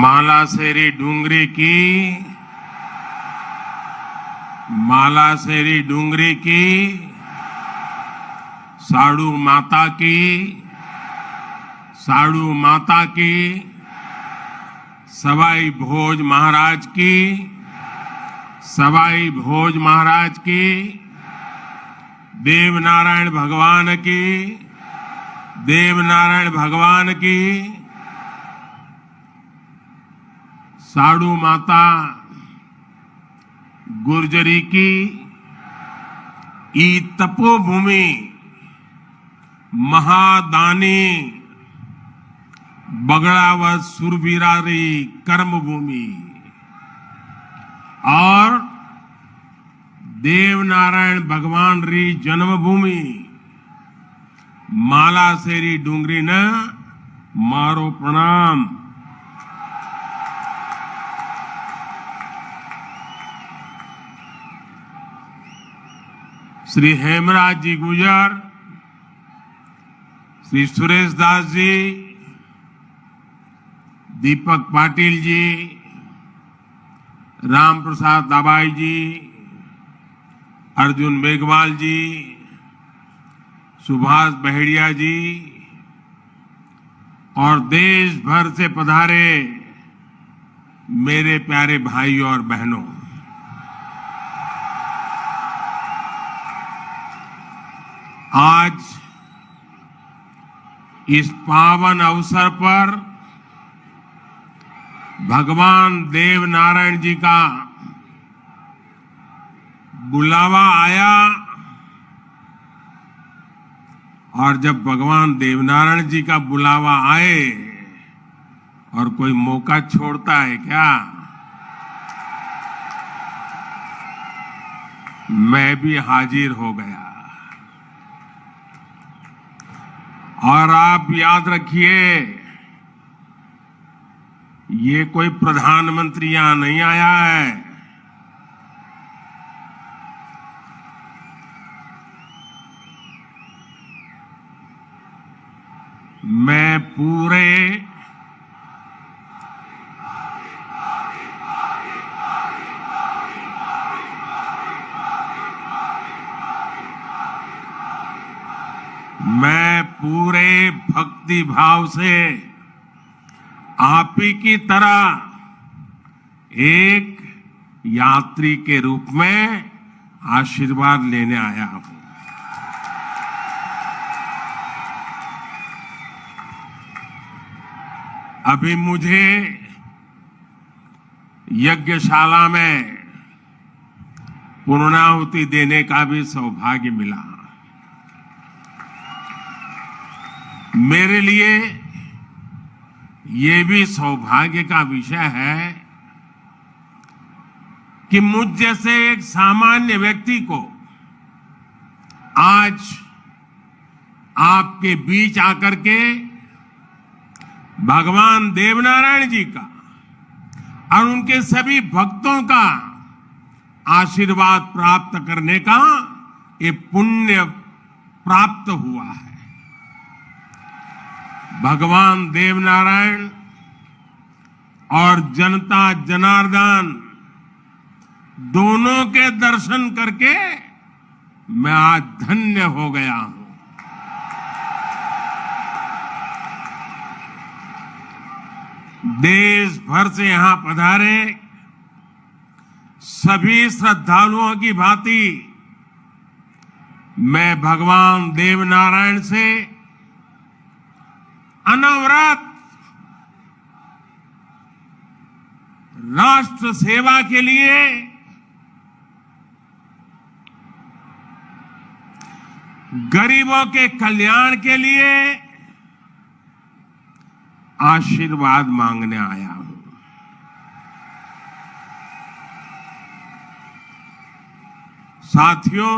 मालासेरी डूंगरी की साड़ू माता की सवाई भोज महाराज की देवनारायण भगवान की साड़ू माता गुर्जरी की ई तपोभूमि महादानी बगड़ावत सुरवीरारी कर्मभूमि और देवनारायण भगवान री जन्मभूमि मालासेरी डूंगरी न मारो प्रणाम। श्री हेमराज जी गुजर, श्री सुरेश दास जी, दीपक पाटिल जी, राम प्रसाद दाबाई जी, अर्जुन मेघवाल जी, सुभाष बहेड़िया जी और देश भर से पधारे मेरे प्यारे भाइयों और बहनों, आज इस पावन अवसर पर भगवान देवनारायण जी का बुलावा आया और जब भगवान देवनारायण जी का बुलावा आए और कोई मौका छोड़ता है क्या? मैं भी हाजिर हो गया। और आप याद रखिए, ये कोई प्रधानमंत्री यहां नहीं आया है। मैं पूरे भक्ति भाव से आप ही की तरह एक यात्री के रूप में आशीर्वाद लेने आया हूं। अभी मुझे यज्ञशाला में पूर्णाहुति देने का भी सौभाग्य मिला। मेरे लिए ये भी सौभाग्य का विषय है कि मुझ जैसे एक सामान्य व्यक्ति को आज आपके बीच आकर के भगवान देवनारायण जी का और उनके सभी भक्तों का आशीर्वाद प्राप्त करने का ये पुण्य प्राप्त हुआ है। भगवान देवनारायण और जनता जनार्दन दोनों के दर्शन करके मैं आज धन्य हो गया हूं। देश भर से यहां पधारे सभी श्रद्धालुओं की भांति मैं भगवान देवनारायण से अनवरत राष्ट्र सेवा के लिए गरीबों के कल्याण के लिए आशीर्वाद मांगने आया हूं। साथियों,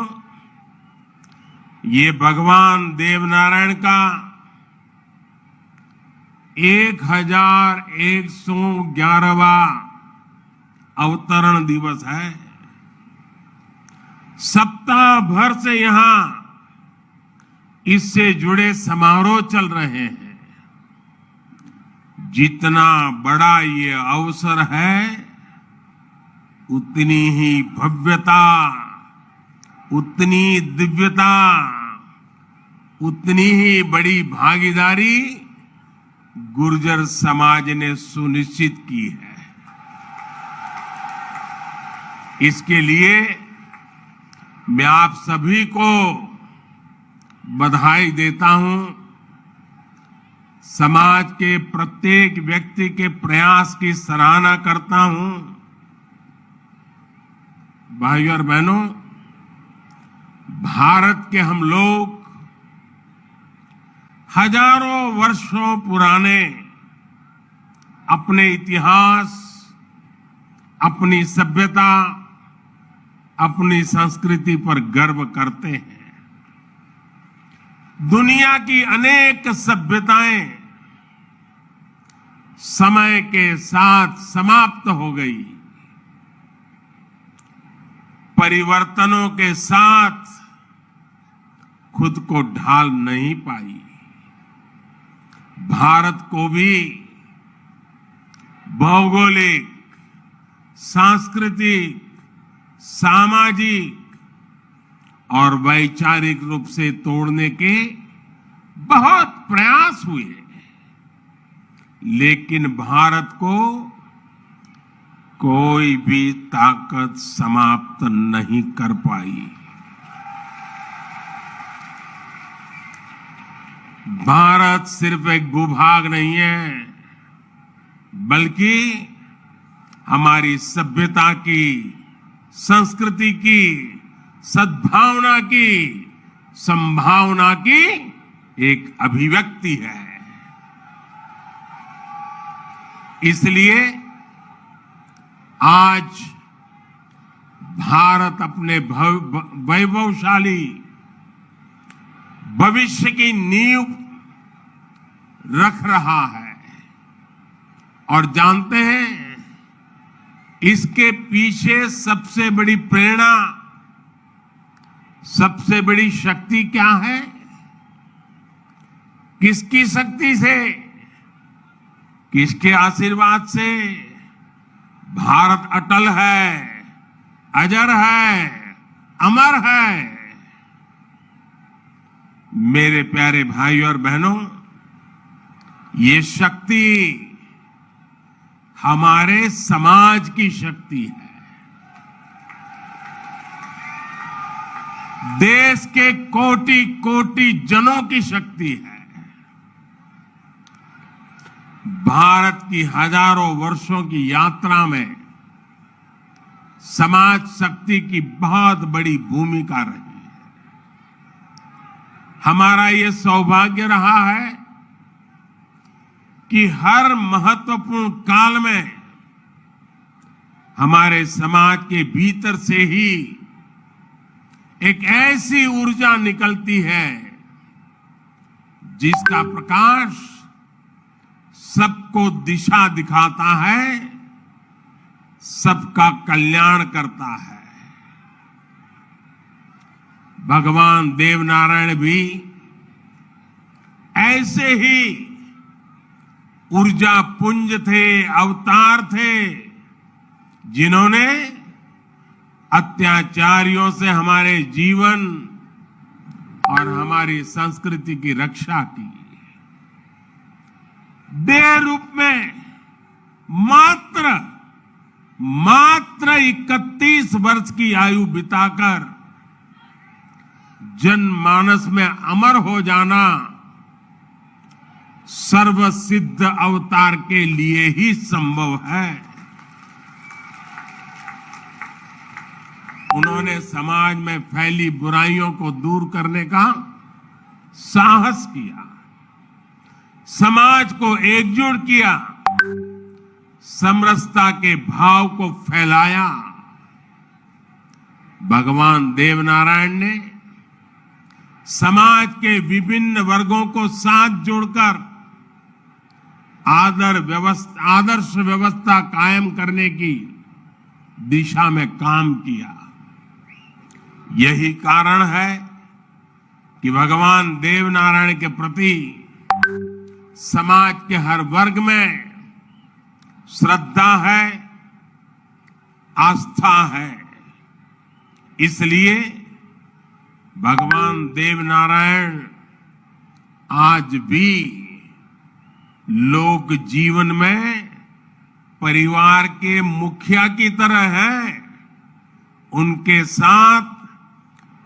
ये भगवान देवनारायण का 1111वां अवतरण दिवस है। सप्ताह भर से यहां इससे जुड़े समारोह चल रहे हैं। जितना बड़ा ये अवसर है, उतनी ही भव्यता, उतनी दिव्यता, उतनी ही बड़ी भागीदारी गुर्जर समाज ने सुनिश्चित की है। इसके लिए मैं आप सभी को बधाई देता हूं। समाज के प्रत्येक व्यक्ति के प्रयास की सराहना करता हूं। भाइयों और बहनों, भारत के हम लोग हजारों वर्षों पुराने अपने इतिहास, अपनी सभ्यता, अपनी संस्कृति पर गर्व करते हैं। दुनिया की अनेक सभ्यताएं समय के साथ समाप्त हो गई, परिवर्तनों के साथ खुद को ढाल नहीं पाई। भारत को भी भौगोलिक, सांस्कृतिक, सामाजिक और वैचारिक रूप से तोड़ने के बहुत प्रयास हुए, लेकिन भारत को कोई भी ताकत समाप्त नहीं कर पाई। भारत सिर्फ एक भूभाग नहीं है, बल्कि हमारी सभ्यता की, संस्कृति की, सद्भावना की, संभावना की एक अभिव्यक्ति है। इसलिए आज भारत अपने वैभवशाली भविष्य की नींव रख रहा है। और जानते हैं, इसके पीछे सबसे बड़ी प्रेरणा, सबसे बड़ी शक्ति क्या है? किसकी शक्ति से, किसके आशीर्वाद से? भारत अटल है, अजर है, अमर है। मेरे प्यारे भाइयों और बहनों, ये शक्ति हमारे समाज की शक्ति है। देश के कोटि कोटि जनों की शक्ति है। भारत की हजारों वर्षों की यात्रा में समाज शक्ति की बहुत बड़ी भूमिका रही है। हमारा ये सौभाग्य रहा है कि हर महत्वपूर्ण काल में हमारे समाज के भीतर से ही एक ऐसी ऊर्जा निकलती है जिसका प्रकाश सबको दिशा दिखाता है, सबका कल्याण करता है। भगवान देवनारायण भी ऐसे ही ऊर्जा पुंज थे, अवतार थे, जिन्होंने अत्याचारियों से हमारे जीवन और हमारी संस्कृति की रक्षा की। देह रूप में मात्र 31 वर्ष की आयु बिताकर जनमानस में अमर हो जाना सर्वसिद्ध अवतार के लिए ही संभव है। उन्होंने समाज में फैली बुराइयों को दूर करने का साहस किया, समाज को एकजुट किया, समरसता के भाव को फैलाया। भगवान देवनारायण ने समाज के विभिन्न वर्गों को साथ जोड़कर आदर्श व्यवस्था कायम करने की दिशा में काम किया। यही कारण है कि भगवान देवनारायण के प्रति समाज के हर वर्ग में श्रद्धा है, आस्था है। इसलिए भगवान देवनारायण आज भी लोक जीवन में परिवार के मुखिया की तरह है। उनके साथ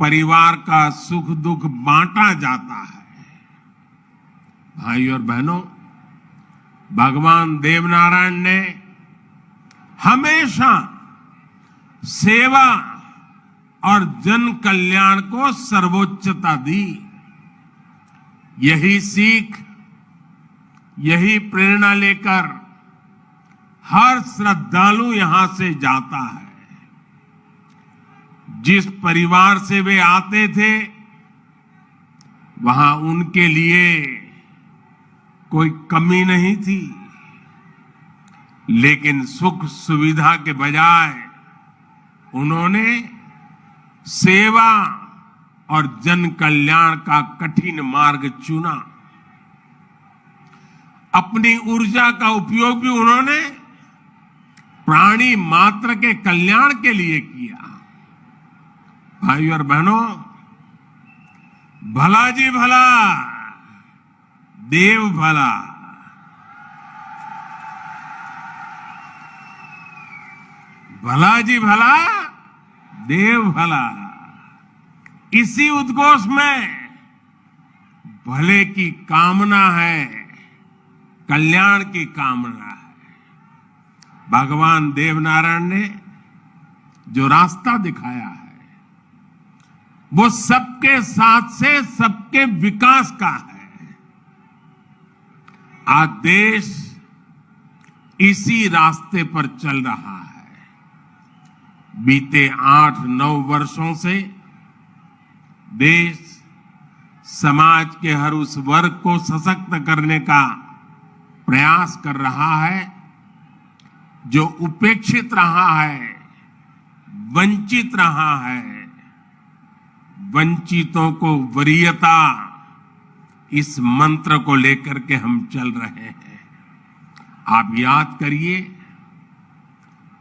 परिवार का सुख दुख बांटा जाता है। भाई और बहनों, भगवान देवनारायण ने हमेशा सेवा और जन कल्याण को सर्वोच्चता दी। यही सीख, यही प्रेरणा लेकर हर श्रद्धालु यहां से जाता है। जिस परिवार से वे आते थे, वहां उनके लिए कोई कमी नहीं थी, लेकिन सुख सुविधा के बजाय उन्होंने सेवा और जन कल्याण का कठिन मार्ग चुना। अपनी ऊर्जा का उपयोग भी उन्होंने प्राणी मात्र के कल्याण के लिए किया। भाई और बहनों, भला जी भला, देव भला। भला जी भला, देव भला। इसी उद्घोष में भले की कामना है, कल्याण की कामना है। भगवान देवनारायण ने जो रास्ता दिखाया है, वो सबके साथ से सबके विकास का है। आज देश इसी रास्ते पर चल रहा है। बीते 8-9 वर्षों से देश समाज के हर उस वर्ग को सशक्त करने का प्रयास कर रहा है जो उपेक्षित रहा है, वंचित रहा है। वंचितों को वरीयता, इस मंत्र को लेकर के हम चल रहे हैं। आप याद करिए,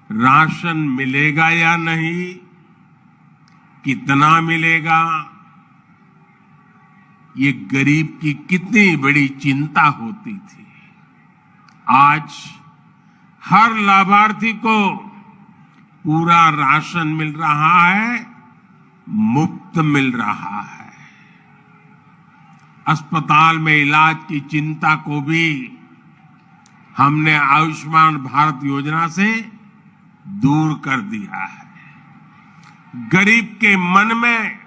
राशन मिलेगा या नहीं, कितना मिलेगा, ये गरीब की कितनी बड़ी चिंता होती थी। आज हर लाभार्थी को पूरा राशन मिल रहा है, मुफ्त मिल रहा है। अस्पताल में इलाज की चिंता को भी हमने आयुष्मान भारत योजना से दूर कर दिया है। गरीब के मन में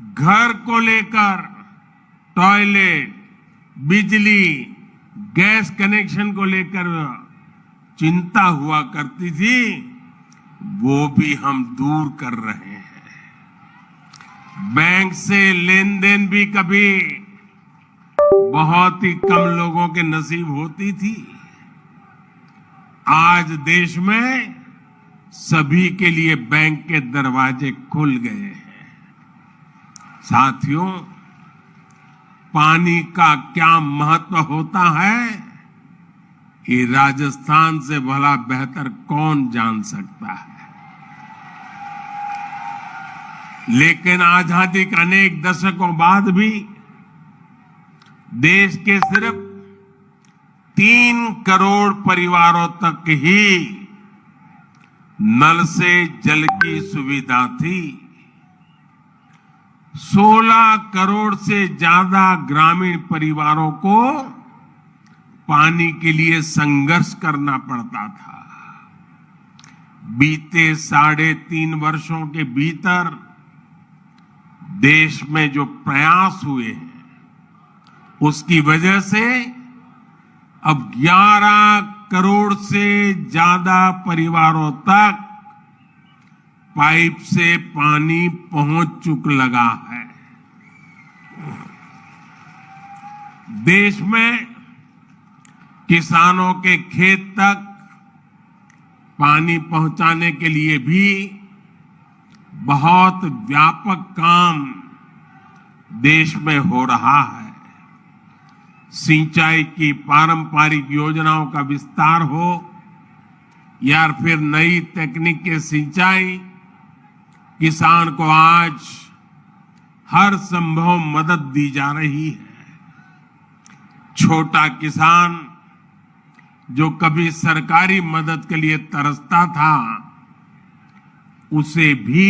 घर को लेकर टॉयलेट, बिजली, गैस कनेक्शन को लेकर चिंता हुआ करती थी, वो भी हम दूर कर रहे हैं। बैंक से लेन देन भी कभी बहुत ही कम लोगों के नसीब होती थी। आज देश में सभी के लिए बैंक के दरवाजे खुल गए हैं। साथियों, पानी का क्या महत्व होता है, ये राजस्थान से भला बेहतर कौन जान सकता है। लेकिन आजादी के अनेक दशकों बाद भी देश के सिर्फ 3 करोड़ परिवारों तक ही नल से जल की सुविधा थी। 16 करोड़ से ज्यादा ग्रामीण परिवारों को पानी के लिए संघर्ष करना पड़ता था। बीते 3.5 वर्षों के भीतर देश में जो प्रयास हुए हैं, उसकी वजह से अब 11 करोड़ से ज्यादा परिवारों तक पाइप से पानी पहुंच चुक लगा है। देश में किसानों के खेत तक पानी पहुंचाने के लिए भी बहुत व्यापक काम देश में हो रहा है। सिंचाई की पारंपरिक योजनाओं का विस्तार हो या फिर नई तकनीक के सिंचाई, किसान को आज हर संभव मदद दी जा रही है। छोटा किसान जो कभी सरकारी मदद के लिए तरसता था, उसे भी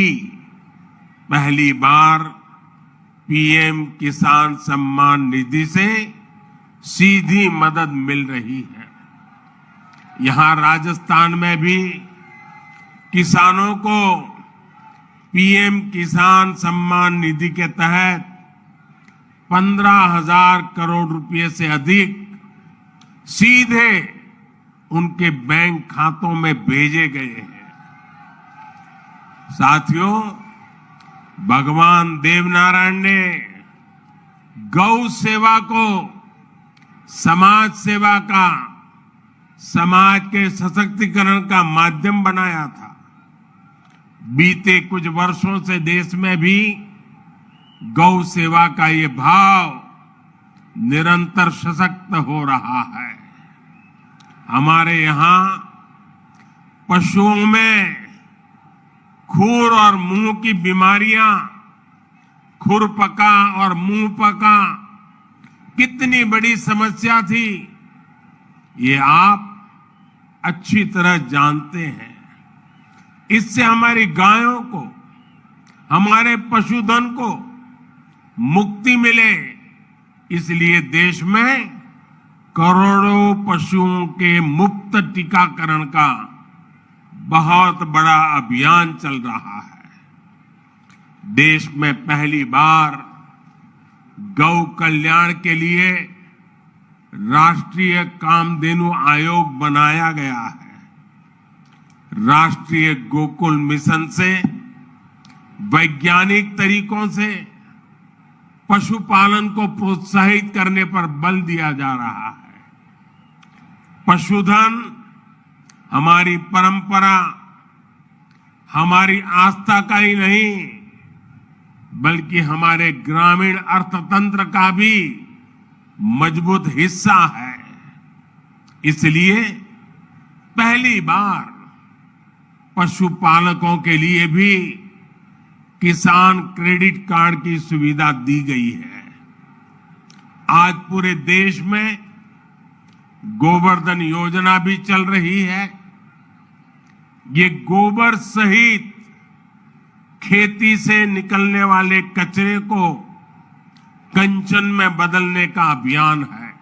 पहली बार पीएम किसान सम्मान निधि से सीधी मदद मिल रही है। यहां राजस्थान में भी किसानों को पीएम किसान सम्मान निधि के तहत 15,000 करोड़ रुपए से अधिक सीधे उनके बैंक खातों में भेजे गए हैं। साथियों, भगवान देवनारायण ने गौ सेवा को समाज सेवा का, समाज के सशक्तिकरण का माध्यम बनाया था। बीते कुछ वर्षों से देश में भी गौ सेवा का ये भाव निरंतर सशक्त हो रहा है। हमारे यहाँ पशुओं में खुर और मुंह की बीमारियां, खुरपका और मुंहपका कितनी बड़ी समस्या थी, ये आप अच्छी तरह जानते हैं। इससे हमारी गायों को, हमारे पशुधन को मुक्ति मिले, इसलिए देश में करोड़ों पशुओं के मुफ्त टीकाकरण का बहुत बड़ा अभियान चल रहा है। देश में पहली बार गौ कल्याण के लिए राष्ट्रीय कामधेनु आयोग बनाया गया है। राष्ट्रीय गोकुल मिशन से वैज्ञानिक तरीकों से पशुपालन को प्रोत्साहित करने पर बल दिया जा रहा है। पशुधन हमारी परंपरा, हमारी आस्था का ही नहीं, बल्कि हमारे ग्रामीण अर्थतंत्र का भी मजबूत हिस्सा है। इसलिए पहली बार पशुपालकों के लिए भी किसान क्रेडिट कार्ड की सुविधा दी गई है। आज पूरे देश में गोवर्धन योजना भी चल रही है। ये गोबर सहित खेती से निकलने वाले कचरे को कंचन में बदलने का अभियान है।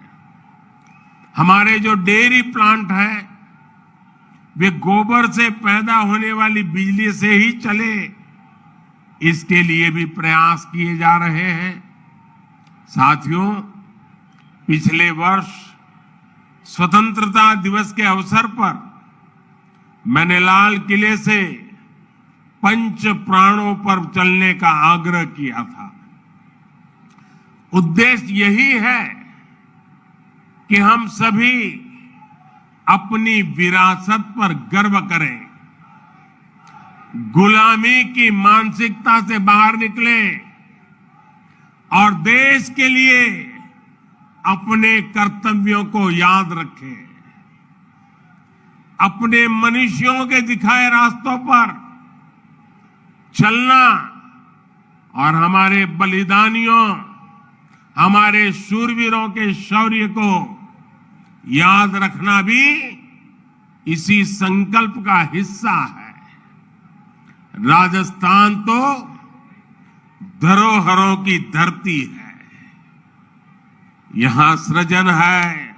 हमारे जो डेयरी प्लांट है, वे गोबर से पैदा होने वाली बिजली से ही चले, इसके लिए भी प्रयास किए जा रहे हैं। साथियों, पिछले वर्ष स्वतंत्रता दिवस के अवसर पर मैंने लाल किले से पंच प्राणों पर चलने का आग्रह किया था। उद्देश्य यही है कि हम सभी अपनी विरासत पर गर्व करें, गुलामी की मानसिकता से बाहर निकले और देश के लिए अपने कर्तव्यों को याद रखें। अपने मनुष्यों के दिखाए रास्तों पर चलना और हमारे बलिदानियों, हमारे शूरवीरों के शौर्य को याद रखना भी इसी संकल्प का हिस्सा है। राजस्थान तो धरोहरों की धरती है। यहां सृजन है,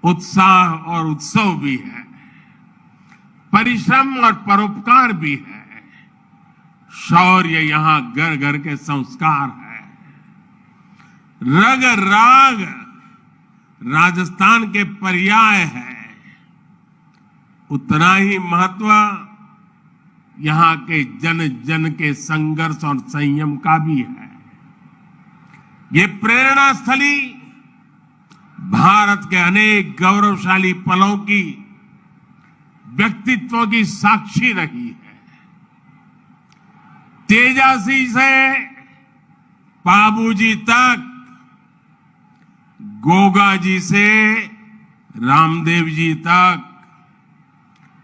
उत्साह और उत्सव भी है, परिश्रम और परोपकार भी है। शौर्य यहां घर घर के संस्कार है। रग राग राजस्थान के पर्याय है। उतना ही महत्व यहां के जन जन के संघर्ष और संयम का भी है। ये प्रेरणा स्थली भारत के अनेक गौरवशाली पलों की, व्यक्तित्वों की साक्षी रही है। तेजासी से बाबूजी तक गोगा जी से रामदेव जी तक,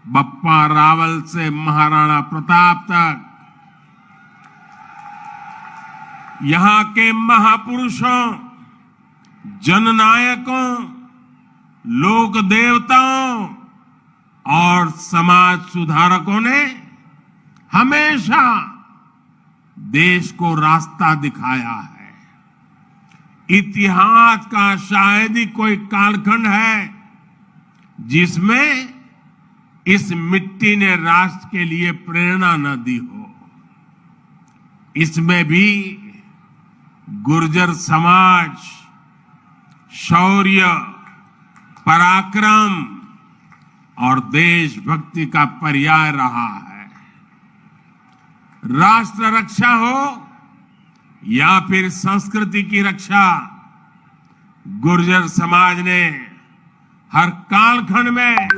बप्पा रावल से महाराणा प्रताप तक, यहां के महापुरुषों, जननायकों, लोक देवताओं और समाज सुधारकों ने हमेशा देश को रास्ता दिखाया है। इतिहास का शायद ही कोई कालखंड है जिसमें इस मिट्टी ने राष्ट्र के लिए प्रेरणा न दी हो। इसमें भी गुर्जर समाज शौर्य, पराक्रम और देशभक्ति का पर्याय रहा है। राष्ट्र रक्षा हो या फिर संस्कृति की रक्षा, गुर्जर समाज ने हर कालखंड में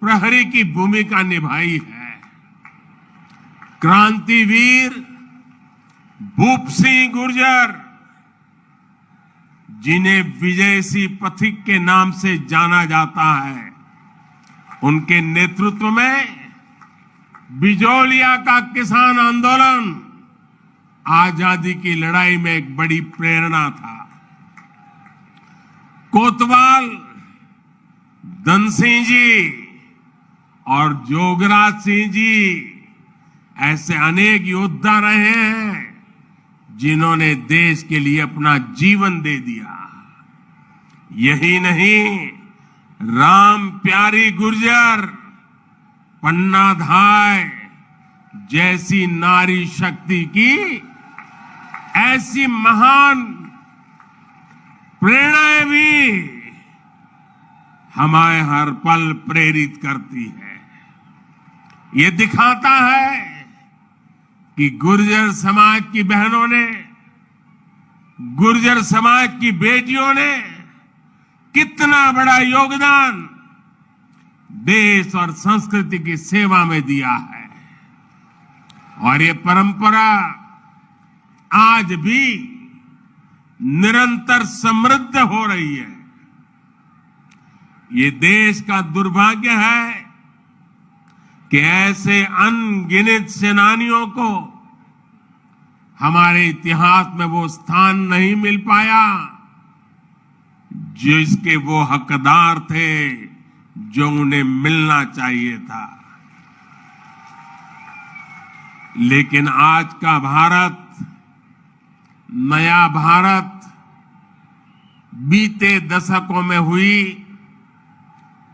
प्रहरी की भूमिका निभाई है। क्रांतिवीर भूप सिंह गुर्जर, जिन्हें विजय सिंह पथिक के नाम से जाना जाता है, उनके नेतृत्व में बिजोलिया का किसान आंदोलन आजादी की लड़ाई में एक बड़ी प्रेरणा था। कोतवाल धन सिंह जी और जोगराज सिंह जी ऐसे अनेक योद्धा रहे हैं जिन्होंने देश के लिए अपना जीवन दे दिया। यही नहीं, राम प्यारी गुर्जर, पन्ना धाय जैसी नारी शक्ति की ऐसी महान प्रेरणाएं भी हमें हर पल प्रेरित करती है। ये दिखाता है कि गुर्जर समाज की बहनों ने, गुर्जर समाज की बेटियों ने कितना बड़ा योगदान देश और संस्कृति की सेवा में दिया है। और ये परंपरा आज भी निरंतर समृद्ध हो रही है। ये देश का दुर्भाग्य है कि ऐसे अनगिनत सेनानियों को हमारे इतिहास में वो स्थान नहीं मिल पाया जिसके वो हकदार थे, जो उन्हें मिलना चाहिए था। लेकिन आज का भारत, नया भारत, बीते दशकों में हुई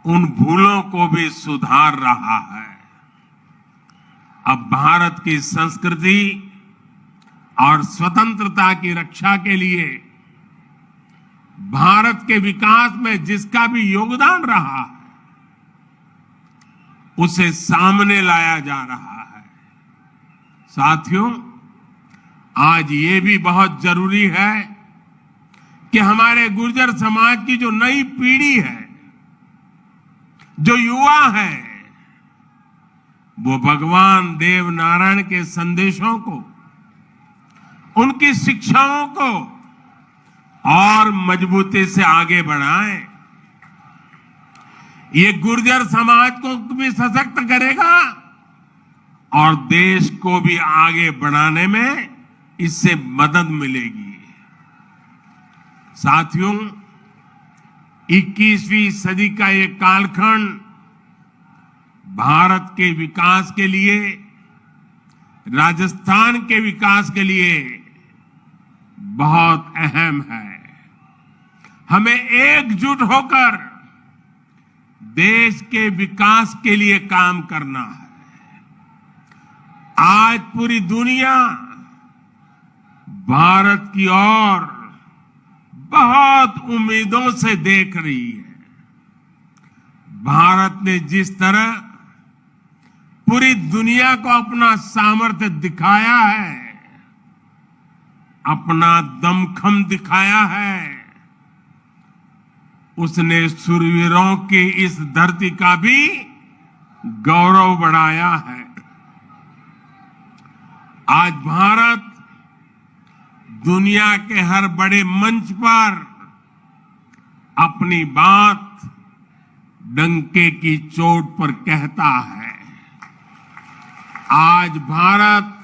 उन भूलों को भी सुधार रहा है। अब भारत की संस्कृति और स्वतंत्रता की रक्षा के लिए भारत के विकास में जिसका भी योगदान रहा है, उसे सामने लाया जा रहा है। साथियों, आज ये भी बहुत जरूरी है कि हमारे गुर्जर समाज की जो नई पीढ़ी है, जो युवा है, वो भगवान देव नारायण के संदेशों को, उनकी शिक्षाओं को और मजबूती से आगे बढ़ाएं। ये गुर्जर समाज को भी सशक्त करेगा और देश को भी आगे बढ़ाने में इससे मदद मिलेगी। साथियों, 21वीं सदी का ये कालखंड भारत के विकास के लिए, राजस्थान के विकास के लिए बहुत अहम है। हमें एकजुट होकर देश के विकास के लिए काम करना है। आज पूरी दुनिया भारत की ओर बहुत उम्मीदों से देख रही है। भारत ने जिस तरह पूरी दुनिया को अपना सामर्थ्य दिखाया है, अपना दमखम दिखाया है, उसने शूरवीरों की इस धरती का भी गौरव बढ़ाया है। आज भारत दुनिया के हर बड़े मंच पर अपनी बात डंके की चोट पर कहता है। आज भारत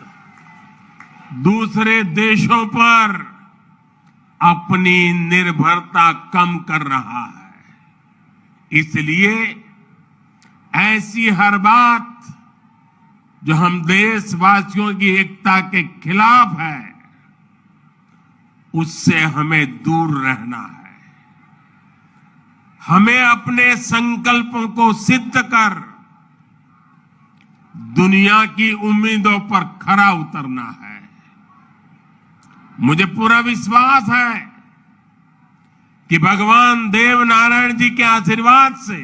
दूसरे देशों पर अपनी निर्भरता कम कर रहा है। इसलिए ऐसी हर बात जो हम देशवासियों की एकता के खिलाफ है, उससे हमें दूर रहना है। हमें अपने संकल्पों को सिद्ध कर दुनिया की उम्मीदों पर खरा उतरना है। मुझे पूरा विश्वास है कि भगवान देव नारायण जी के आशीर्वाद से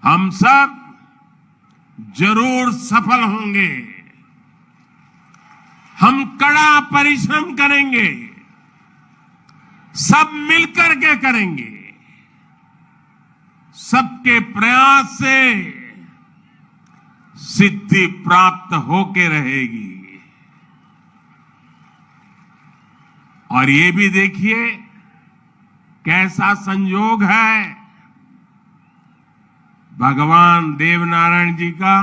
हम सब जरूर सफल होंगे। हम कड़ा परिश्रम करेंगे, सब मिलकर के करेंगे। सबके प्रयास से सिद्धि प्राप्त होके रहेगी। और ये भी देखिए कैसा संयोग है, भगवान देवनारायण जी का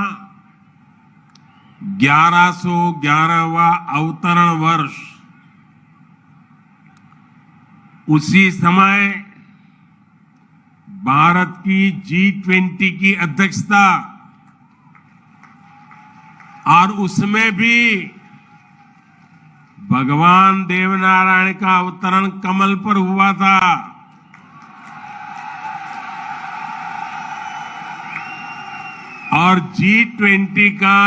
1111वां अवतरण वर्ष। उसी समय भारत की G20 की अध्यक्षता, और उसमें भी भगवान देवनारायण का अवतरण कमल पर हुआ था। और G20 का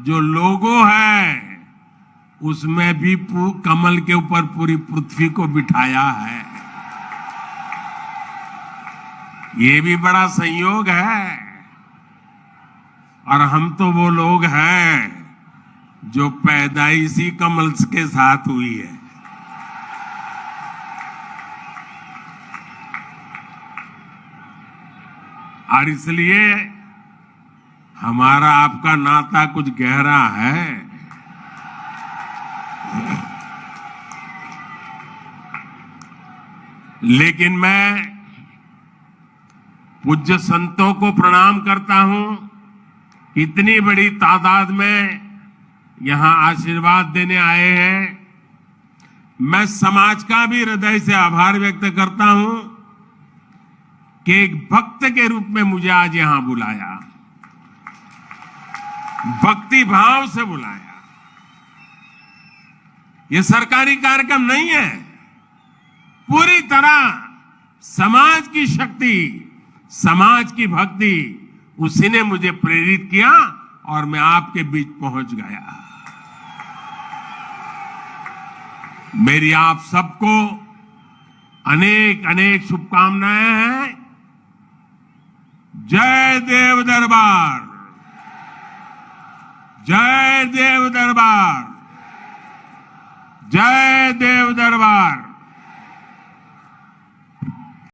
जो लोगो है, उसमें भी कमल के ऊपर पूरी पृथ्वी को बिठाया है। ये भी बड़ा संयोग है। और हम तो वो लोग हैं जो पैदाइशी कमल के साथ हुई है। और इसलिए हमारा आपका नाता कुछ गहरा है। लेकिन मैं पूज्य संतों को प्रणाम करता हूं। इतनी बड़ी तादाद में यहां आशीर्वाद देने आए हैं। मैं समाज का भी हृदय से आभार व्यक्त करता हूं कि एक भक्त के रूप में मुझे आज यहां बुलाया, भक्ति भाव से बुलाया। ये सरकारी कार्यक्रम नहीं है। पूरी तरह समाज की शक्ति, समाज की भक्ति, उसी ने मुझे प्रेरित किया और मैं आपके बीच पहुंच गया। मेरी आप सबको अनेक अनेक शुभकामनाएं हैं। जय देव दरबार, जय देव दरबार, जय देव दरबार।